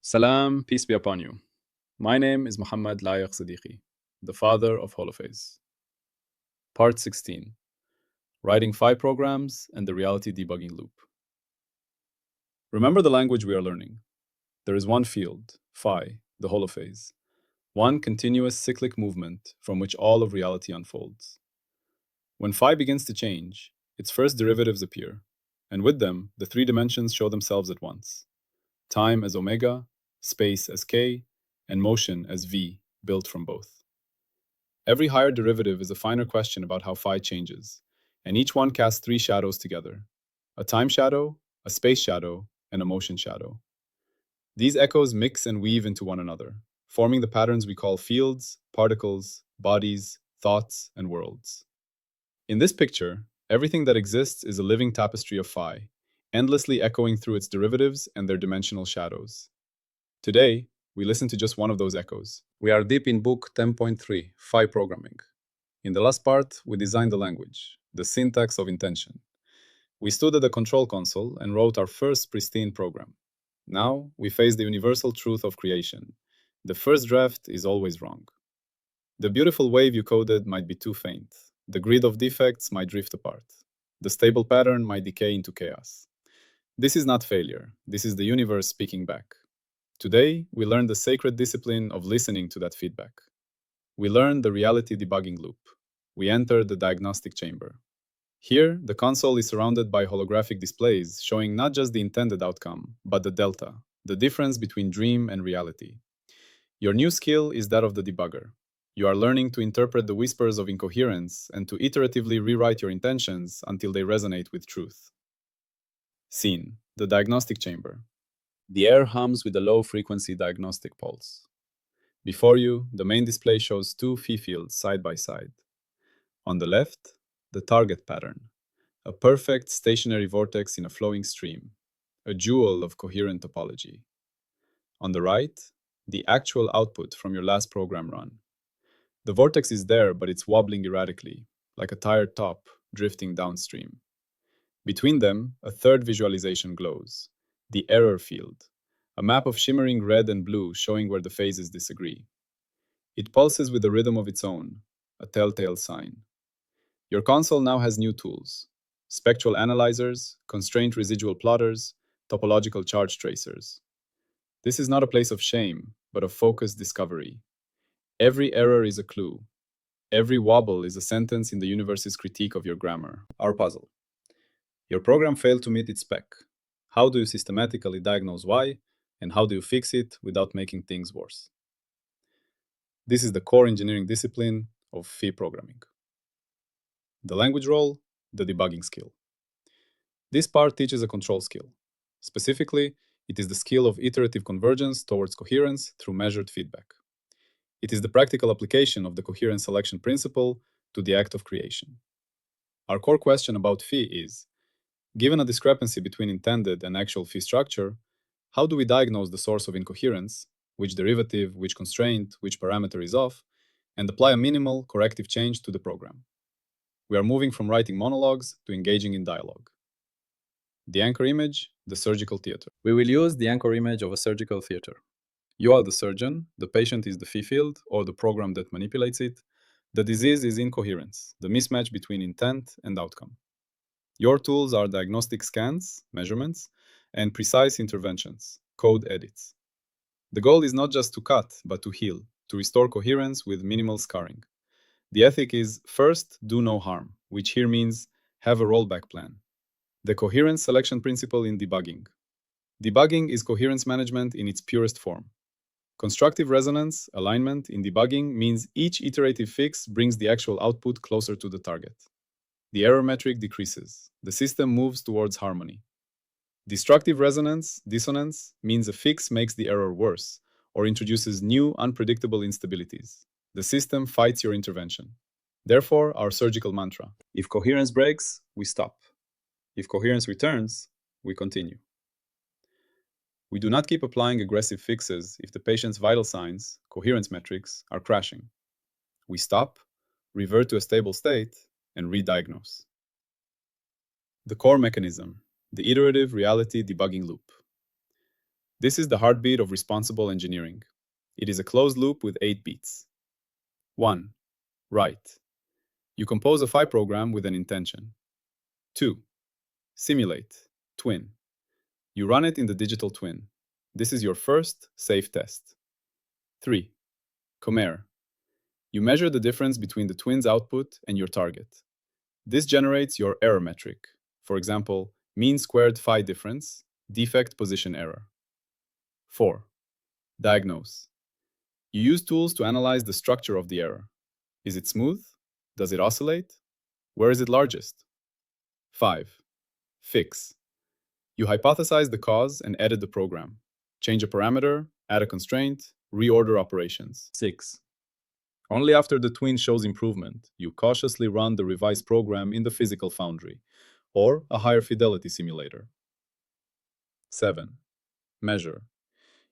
Salam, peace be upon you. My name is Mohammed Layiq Sediqi, the father of Holophase. Part 16, Writing Phi Programs and the Reality Debugging Loop. Remember the language we are learning. There is one field, Phi, the holophase, one continuous cyclic movement from which all of reality unfolds. When Phi begins to change, its first derivatives appear, and with them, the three dimensions show themselves at once. Time as omega, space as k, and motion as v, built from both. Every higher derivative is a finer question about how phi changes, and each one casts three shadows together: a time shadow, a space shadow, and a motion shadow. These echoes mix and weave into one another, forming the patterns we call fields, particles, bodies, thoughts, and worlds. In this picture, everything that exists is a living tapestry of phi, endlessly echoing through its derivatives and their dimensional shadows. Today, we listen to just one of those echoes. We are deep in book 10.3, Phi Programming. In the last part, we designed the language, the syntax of intention. We stood at the control console and wrote our first pristine program. Now, we face the universal truth of creation. The first draft is always wrong. The beautiful wave you coded might be too faint. The grid of defects might drift apart. The stable pattern might decay into chaos. This is not failure. This is the universe speaking back. Today, we learn the sacred discipline of listening to that feedback. We learn the reality debugging loop. We enter the diagnostic chamber. Here, the console is surrounded by holographic displays showing not just the intended outcome, but the delta, the difference between dream and reality. Your new skill is that of the debugger. You are learning to interpret the whispers of incoherence and to iteratively rewrite your intentions until they resonate with truth. Scene: the diagnostic chamber. The air hums with a low-frequency diagnostic pulse. Before you, the main display shows two phi fields side by side. On the left, the target pattern, a perfect stationary vortex in a flowing stream, a jewel of coherent topology. On the right, the actual output from your last program run. The vortex is there, but it's wobbling erratically, like a tired top drifting downstream. Between them, a third visualization glows, the error field, a map of shimmering red and blue showing where the phases disagree. It pulses with a rhythm of its own, a telltale sign. Your console now has new tools: spectral analyzers, constraint residual plotters, topological charge tracers. This is not a place of shame, but of focused discovery. Every error is a clue. Every wobble is a sentence in the universe's critique of your grammar. Our puzzle. Your program failed to meet its spec. How do you systematically diagnose why, and how do you fix it without making things worse? This is the core engineering discipline of Phi programming. The language role, the debugging skill. This part teaches a control skill. Specifically, it is the skill of iterative convergence towards coherence through measured feedback. It is the practical application of the coherence selection principle to the act of creation. Our core question about Phi is, given a discrepancy between intended and actual Phi structure, how do we diagnose the source of incoherence, which derivative, which constraint, which parameter is off, and apply a minimal corrective change to the program? We are moving from writing monologues to engaging in dialogue. The anchor image, the surgical theater. We will use the anchor image of a surgical theater. You are the surgeon, the patient is the Phi field, or the program that manipulates it. The disease is incoherence, the mismatch between intent and outcome. Your tools are diagnostic scans, measurements, and precise interventions, code edits. The goal is not just to cut, but to heal, to restore coherence with minimal scarring. The ethic is first, do no harm, which here means have a rollback plan. The coherence selection principle in debugging. Debugging is coherence management in its purest form. Constructive resonance, alignment in debugging means each iterative fix brings the actual output closer to the target. The error metric decreases. The system moves towards harmony. Destructive resonance, dissonance, means a fix makes the error worse or introduces new, unpredictable instabilities. The system fights your intervention. Therefore, our surgical mantra: if coherence breaks, we stop. If coherence returns, we continue. We do not keep applying aggressive fixes if the patient's vital signs, coherence metrics, are crashing. We stop, revert to a stable state, and re-diagnose. The core mechanism, the iterative reality debugging loop. This is the heartbeat of responsible engineering. It is a closed loop with 8 beats. 1. Write. You compose a phi program with an intention. 2. Simulate. Twin. You run it in the digital twin. This is your first safe test. 3. Comer. You measure the difference between the twin's output and your target. This generates your error metric. For example, mean squared phi difference, defect position error. 4. Diagnose. You use tools to analyze the structure of the error. Is it smooth? Does it oscillate? Where is it largest? 5. Fix. You hypothesize the cause and edit the program. Change a parameter, add a constraint, reorder operations. 6. Only after the twin shows improvement, you cautiously run the revised program in the physical foundry, or a higher fidelity simulator. 7. Measure.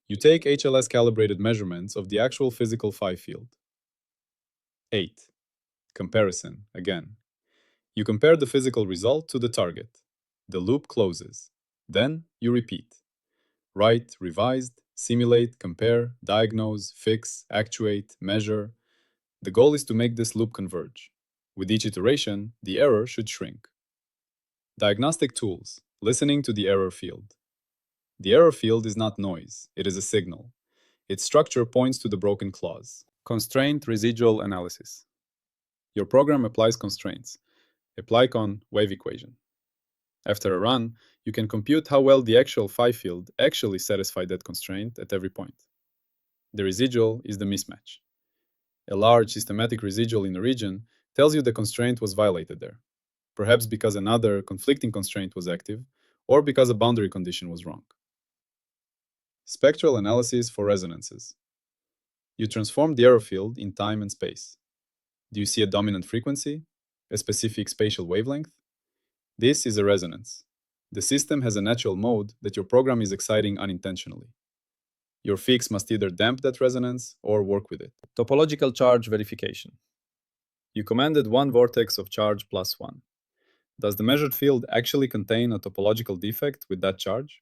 You take HLS calibrated measurements of the actual physical phi field. 8. Comparison, again. You compare the physical result to the target. The loop closes. Then you repeat. Write, revised, simulate, compare, diagnose, fix, actuate, measure. The goal is to make this loop converge. With each iteration, the error should shrink. Diagnostic tools, listening to the error field. The error field is not noise, it is a signal. Its structure points to the broken clause. Constraint residual analysis. Your program applies constraints. Apply con wave equation. After a run, you can compute how well the actual phi field actually satisfied that constraint at every point. The residual is the mismatch. A large systematic residual in a region tells you the constraint was violated there, perhaps because another conflicting constraint was active, or because a boundary condition was wrong. Spectral analysis for resonances. You transform the error field in time and space. Do you see a dominant frequency? A specific spatial wavelength? This is a resonance. The system has a natural mode that your program is exciting unintentionally. Your fix must either damp that resonance or work with it. Topological charge verification. You commanded one vortex of charge plus 1. Does the measured field actually contain a topological defect with that charge?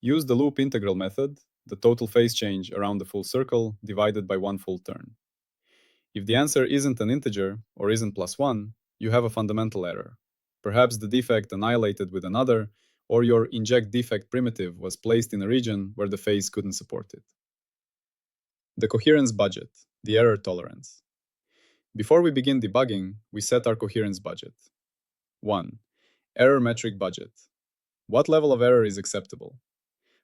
Use the loop integral method, the total phase change around the full circle divided by one full turn. If the answer isn't an integer or isn't plus 1, you have a fundamental error. Perhaps the defect annihilated with another, or your inject defect primitive was placed in a region where the phase couldn't support it. The coherence budget, the error tolerance. Before we begin debugging, we set our coherence budget. 1. Error metric budget. What level of error is acceptable?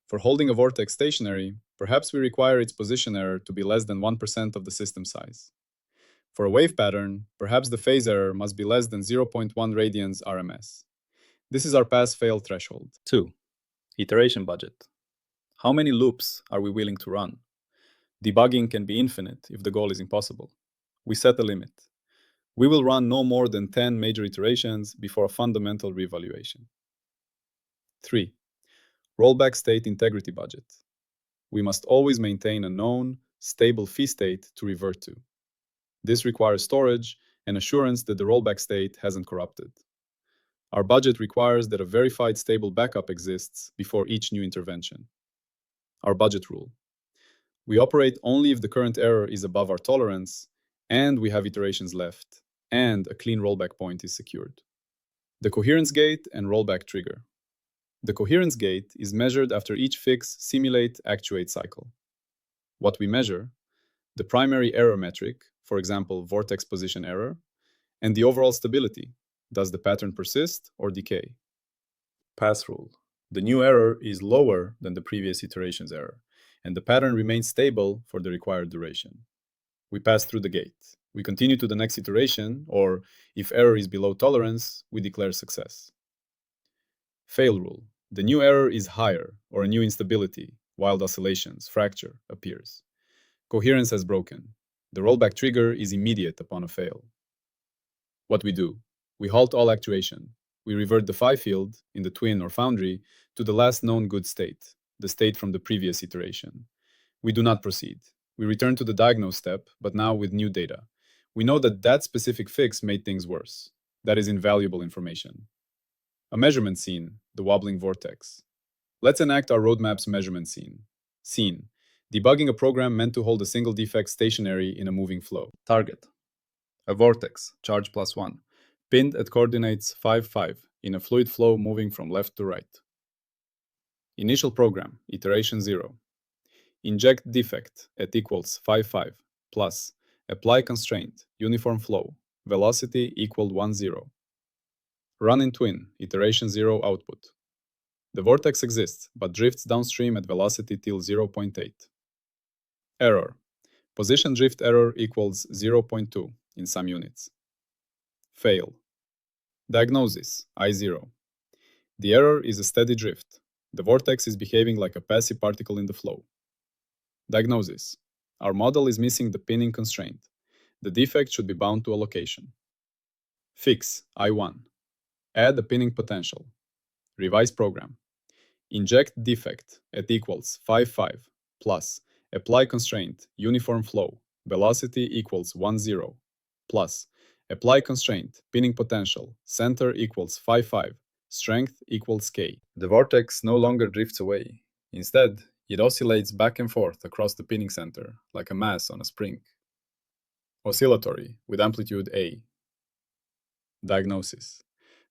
For holding a vortex stationary, perhaps we require its position error to be less than 1% of the system size. For a wave pattern, perhaps the phase error must be less than 0.1 radians RMS. This is our pass-fail threshold. 2. Iteration budget. How many loops are we willing to run? Debugging can be infinite if the goal is impossible. We set a limit. We will run no more than 10 major iterations before a fundamental reevaluation. 3. Rollback state integrity budget. We must always maintain a known, stable phi state to revert to. This requires storage and assurance that the rollback state hasn't corrupted. Our budget requires that a verified stable backup exists before each new intervention. Our budget rule. We operate only if the current error is above our tolerance, and we have iterations left, and a clean rollback point is secured. The coherence gate and rollback trigger. The coherence gate is measured after each fix, simulate, actuate cycle. What we measure, the primary error metric, for example, vortex position error, and the overall stability. Does the pattern persist or decay? Pass rule. The new error is lower than the previous iteration's error, and the pattern remains stable for the required duration. We pass through the gate. We continue to the next iteration, or if error is below tolerance, we declare success. Fail rule. The new error is higher, or a new instability, wild oscillations, fracture, appears. Coherence has broken. The rollback trigger is immediate upon a fail. What we do? We halt all actuation. We revert the phi field, in the twin or foundry, to the last known good state, the state from the previous iteration. We do not proceed. We return to the diagnose step, but now with new data. We know that that specific fix made things worse. That is invaluable information. A measurement scene, the wobbling vortex. Let's enact our roadmap's measurement scene. Scene: debugging a program meant to hold a single defect stationary in a moving flow. Target: a vortex, charge +1, pinned at coordinates 5, 5, in a fluid flow moving from left to right. Initial program, iteration 0. Inject defect at equals 5, 5, plus apply constraint, uniform flow, velocity equal 1, 0. Run in twin, iteration 0 output. The vortex exists, but drifts downstream at velocity till 0.8. Error: position drift error equals 0.2 in some units. Fail. Diagnosis, I0. The error is a steady drift. The vortex is behaving like a passive particle in the flow. Diagnosis: our model is missing the pinning constraint. The defect should be bound to a location. Fix, I1. Add a pinning potential. Revise program. Inject defect at equals 5, 5, plus apply constraint, uniform flow, velocity equals 1, 0, plus apply constraint, pinning potential, center equals 5, 5, strength equals K. The vortex no longer drifts away. Instead, it oscillates back and forth across the pinning center, like a mass on a spring. Oscillatory, with amplitude A. Diagnosis: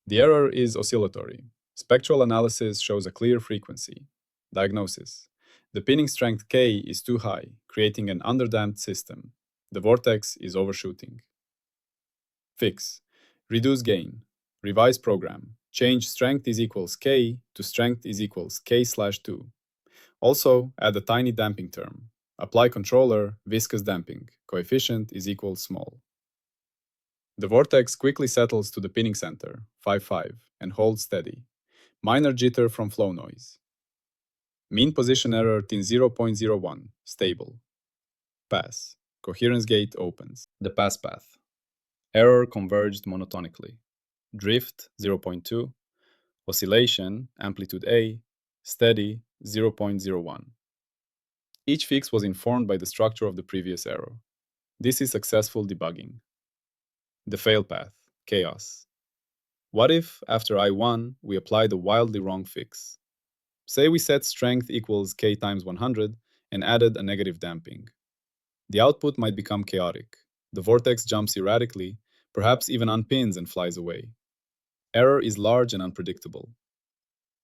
the error is oscillatory. Spectral analysis shows a clear frequency. Diagnosis: the pinning strength K is too high, creating an underdamped system. The vortex is overshooting. Fix: reduce gain. Revise program. Change strength is equals K to strength is equals K/2. Also, add a tiny damping term. Apply controller, viscous damping. Coefficient is equals small. The vortex quickly settles to the pinning center, 5, 5, and holds steady. Minor jitter from flow noise. Mean position error tin 0.01, stable. Pass. Coherence gate opens. The pass path. Error converged monotonically. Drift 0.2. Oscillation, amplitude A. Steady 0.01. Each fix was informed by the structure of the previous error. This is successful debugging. The fail path, chaos. What if, after I1, we applied a wildly wrong fix? Say we set strength equals K times 100 and added a negative damping. The output might become chaotic. The vortex jumps erratically, perhaps even unpins and flies away. Error is large and unpredictable.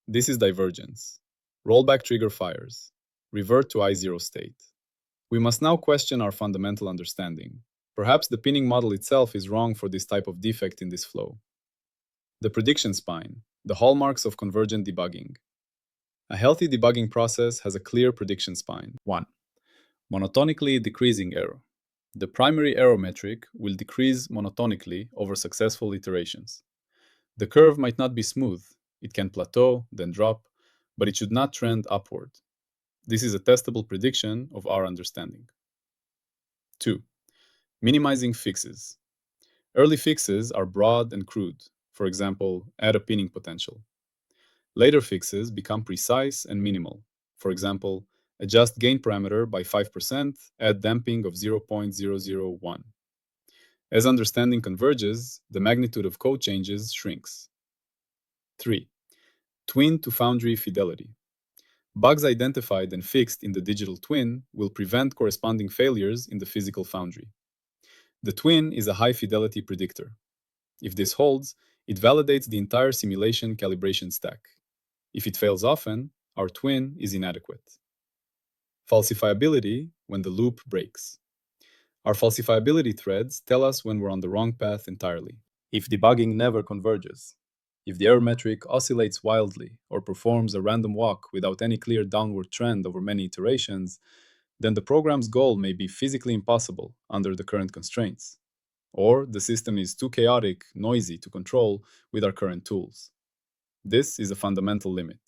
This is divergence. Rollback trigger fires. Revert to I0 state. We must now question our fundamental understanding. Perhaps the pinning model itself is wrong for this type of defect in this flow. The prediction spine, the hallmarks of convergent debugging. A healthy debugging process has a clear prediction spine. 1. Monotonically decreasing error. The primary error metric will decrease monotonically over successful iterations. The curve might not be smooth. It can plateau, then drop, but it should not trend upward. This is a testable prediction of our understanding. 2. Minimizing fixes. Early fixes are broad and crude. For example, add a pinning potential. Later fixes become precise and minimal. For example, adjust gain parameter by 5%, add damping of 0.001. As understanding converges, the magnitude of code changes shrinks. 3. Twin to foundry fidelity. Bugs identified and fixed in the digital twin will prevent corresponding failures in the physical foundry. The twin is a high-fidelity predictor. If this holds, it validates the entire simulation calibration stack. If it fails often, our twin is inadequate. Falsifiability when the loop breaks. Our falsifiability threads tell us when we're on the wrong path entirely. If debugging never converges, if the error metric oscillates wildly or performs a random walk without any clear downward trend over many iterations, then the program's goal may be physically impossible under the current constraints. Or the system is too chaotic, noisy to control with our current tools. This is a fundamental limit.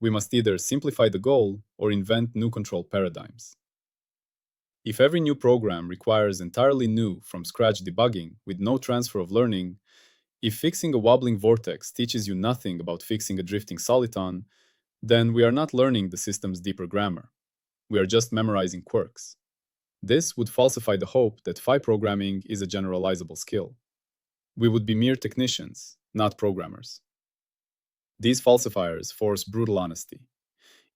We must either simplify the goal or invent new control paradigms. If every new program requires entirely new from-scratch debugging with no transfer of learning, if fixing a wobbling vortex teaches you nothing about fixing a drifting soliton, then we are not learning the system's deeper grammar. We are just memorizing quirks. This would falsify the hope that phi programming is a generalizable skill. We would be mere technicians, not programmers. These falsifiers force brutal honesty.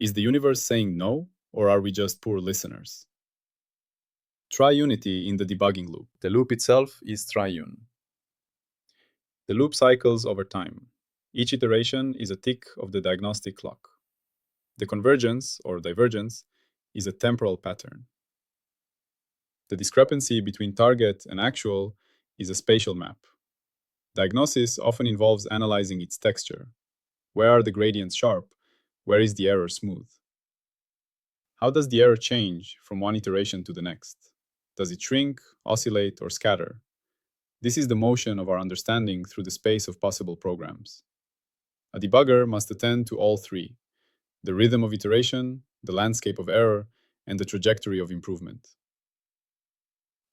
Is the universe saying no, or are we just poor listeners? Triunity in the debugging loop. The loop itself is triune. The loop cycles over time. Each iteration is a tick of the diagnostic clock. The convergence, or divergence, is a temporal pattern. The discrepancy between target and actual is a spatial map. Diagnosis often involves analyzing its texture. Where are the gradients sharp? Where is the error smooth? How does the error change from one iteration to the next? Does it shrink, oscillate, or scatter? This is the motion of our understanding through the space of possible programs. A debugger must attend to all three: the rhythm of iteration, the landscape of error, and the trajectory of improvement.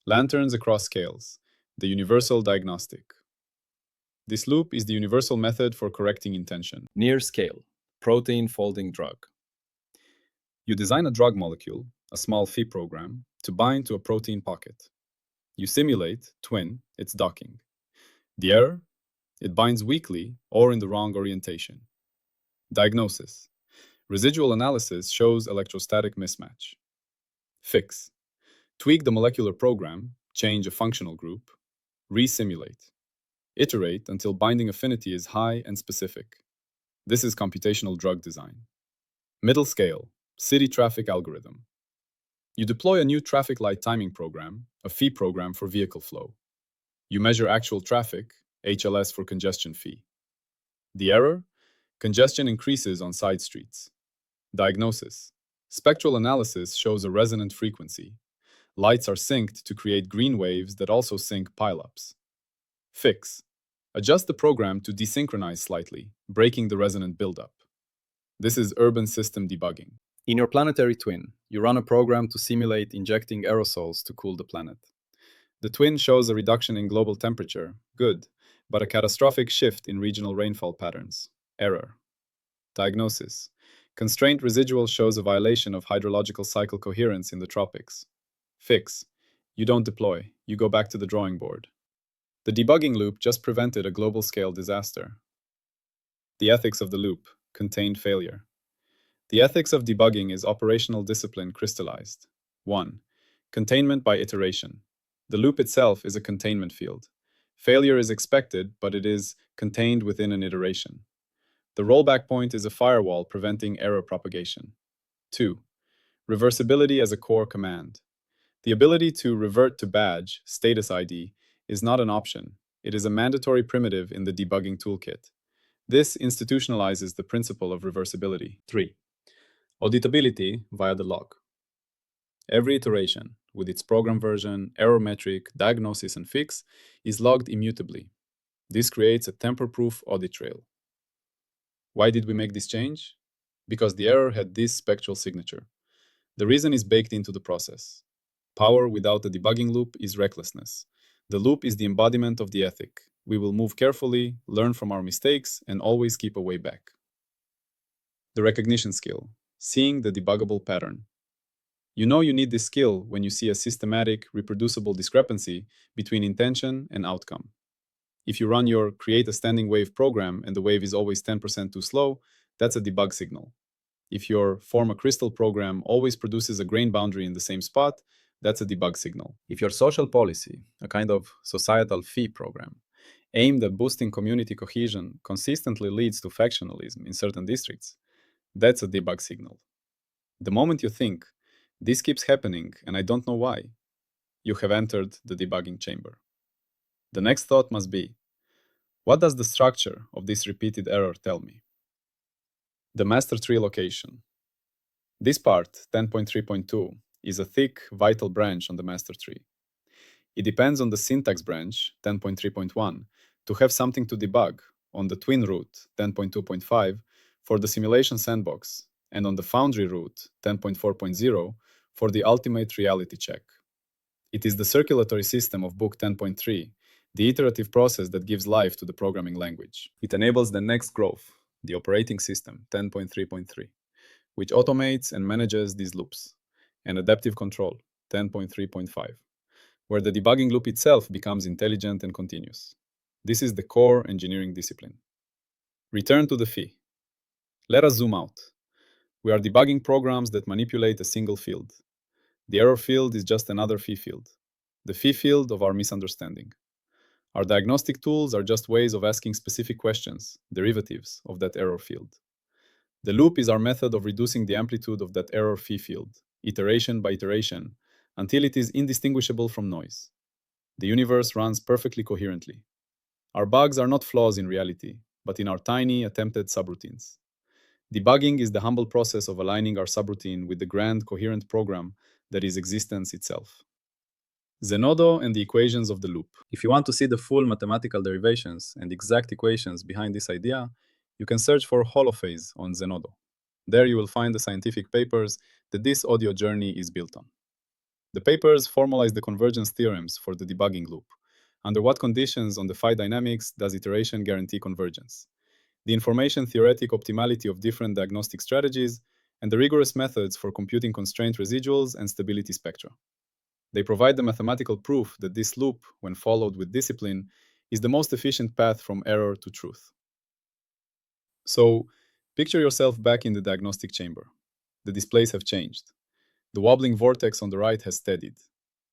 Lanterns across scales, the universal diagnostic. This loop is the universal method for correcting intention. Near scale, protein folding drug. You design a drug molecule, a small Phi program, to bind to a protein pocket. You simulate, twin, its docking. The error? It binds weakly or in the wrong orientation. Diagnosis. Residual analysis shows electrostatic mismatch. Fix. Tweak the molecular program, change a functional group, resimulate. Iterate until binding affinity is high and specific. This is computational drug design. Middle scale, city traffic algorithm. You deploy a new traffic light timing program, a Phi program for vehicle flow. You measure actual traffic, HLS for congestion Phi. The error? Congestion increases on side streets. Diagnosis. Spectral analysis shows a resonant frequency. Lights are synced to create green waves that also sync pileups. Fix. Adjust the program to desynchronize slightly, breaking the resonant buildup. This is urban system debugging. In your planetary twin, you run a program to simulate injecting aerosols to cool the planet. The twin shows a reduction in global temperature, good, but a catastrophic shift in regional rainfall patterns, error. Diagnosis. Constraint residual shows a violation of hydrological cycle coherence in the tropics. Fix. You don't deploy, you go back to the drawing board. The debugging loop just prevented a global scale disaster. The ethics of the loop, contained failure. The ethics of debugging is operational discipline crystallized. 1. Containment by iteration. The loop itself is a containment field. Failure is expected, but it is contained within an iteration. The rollback point is a firewall preventing error propagation. 2. Reversibility as a core command. The ability to revert to badge, status ID, is not an option. It is a mandatory primitive in the debugging toolkit. This institutionalizes the principle of reversibility. 3. Auditability via the log. Every iteration, with its program version, error metric, diagnosis, and fix, is logged immutably. This creates a tamper-proof audit trail. Why did we make this change? Because the error had this spectral signature. The reason is baked into the process. Power without a debugging loop is recklessness. The loop is the embodiment of the ethic. We will move carefully, learn from our mistakes, and always keep a way back. The recognition skill, seeing the debuggable pattern. You know you need this skill when you see a systematic, reproducible discrepancy between intention and outcome. If you run your create a standing wave program and the wave is always 10% too slow, that's a debug signal. If your form a crystal program always produces a grain boundary in the same spot, that's a debug signal. If your social policy, a kind of societal Phi program, aimed at boosting community cohesion, consistently leads to factionalism in certain districts, that's a debug signal. The moment you think, this keeps happening and I don't know why, you have entered the debugging chamber. The next thought must be, what does the structure of this repeated error tell me? The master tree location. This part, 10.3.2, is a thick, vital branch on the master tree. It depends on the syntax branch, 10.3.1, to have something to debug, on the twin root, 10.2.5, for the simulation sandbox, and on the foundry root, 10.4.0, for the ultimate reality check. It is the circulatory system of book 10.3, the iterative process that gives life to the programming language. It enables the next growth, the operating system, 10.3.3, which automates and manages these loops, and adaptive control, 10.3.5, where the debugging loop itself becomes intelligent and continuous. This is the core engineering discipline. Return to the Phi. Let us zoom out. We are debugging programs that manipulate a single field. The error field is just another phi field, the phi field of our misunderstanding. Our diagnostic tools are just ways of asking specific questions, derivatives of that error field. The loop is our method of reducing the amplitude of that error phi field, iteration by iteration, until it is indistinguishable from noise. The universe runs perfectly coherently. Our bugs are not flaws in reality, but in our tiny, attempted subroutines. Debugging is the humble process of aligning our subroutine with the grand, coherent program that is existence itself. Zenodo and the equations of the loop. If you want to see the full mathematical derivations and exact equations behind this idea, you can search for Holophase on Zenodo. There you will find the scientific papers that this audio journey is built on. The papers formalize the convergence theorems for the debugging loop. Under what conditions on the phi dynamics does iteration guarantee convergence? The information theoretic optimality of different diagnostic strategies, and the rigorous methods for computing constraint residuals and stability spectra. They provide the mathematical proof that this loop, when followed with discipline, is the most efficient path from error to truth. So, picture yourself back in the diagnostic chamber. The displays have changed. The wobbling vortex on the right has steadied.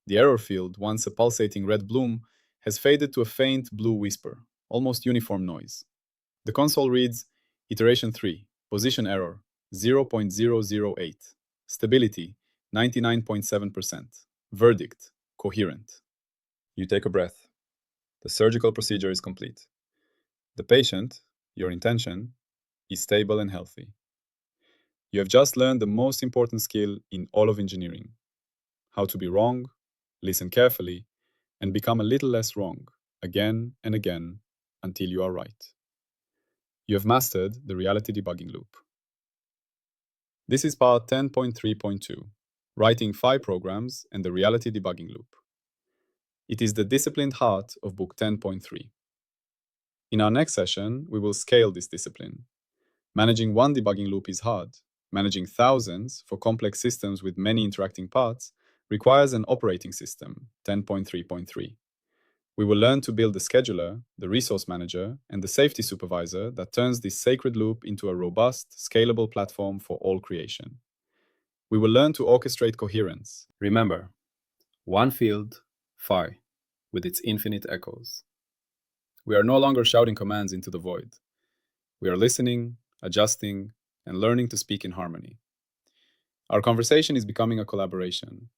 The error field, once a pulsating red bloom, has faded to a faint blue whisper, almost uniform noise. The console reads, Iteration 3, position error, 0.008, stability, 99.7%, verdict, coherent. You take a breath. The surgical procedure is complete. The patient, your intention, is stable and healthy. You have just learned the most important skill in all of engineering: how to be wrong, listen carefully, and become a little less wrong, again and again, until you are right. You have mastered the Reality Debugging Loop. This is part 10.3.2, Writing Phi Programs and the Reality Debugging Loop. It is the disciplined heart of Book 10.3. In our next session, we will scale this discipline. Managing one debugging loop is hard. Managing thousands for complex systems with many interacting parts requires an operating system, 10.3.3. We will learn to build the scheduler, the resource manager, and the safety supervisor that turns this sacred loop into a robust, scalable platform for all creation. We will learn to orchestrate coherence. Remember, one field, phi, with its infinite echoes. We are no longer shouting commands into the void. We are listening, adjusting, and learning to speak in harmony. Our conversation is becoming a collaboration.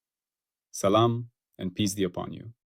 Salam and peace be upon you.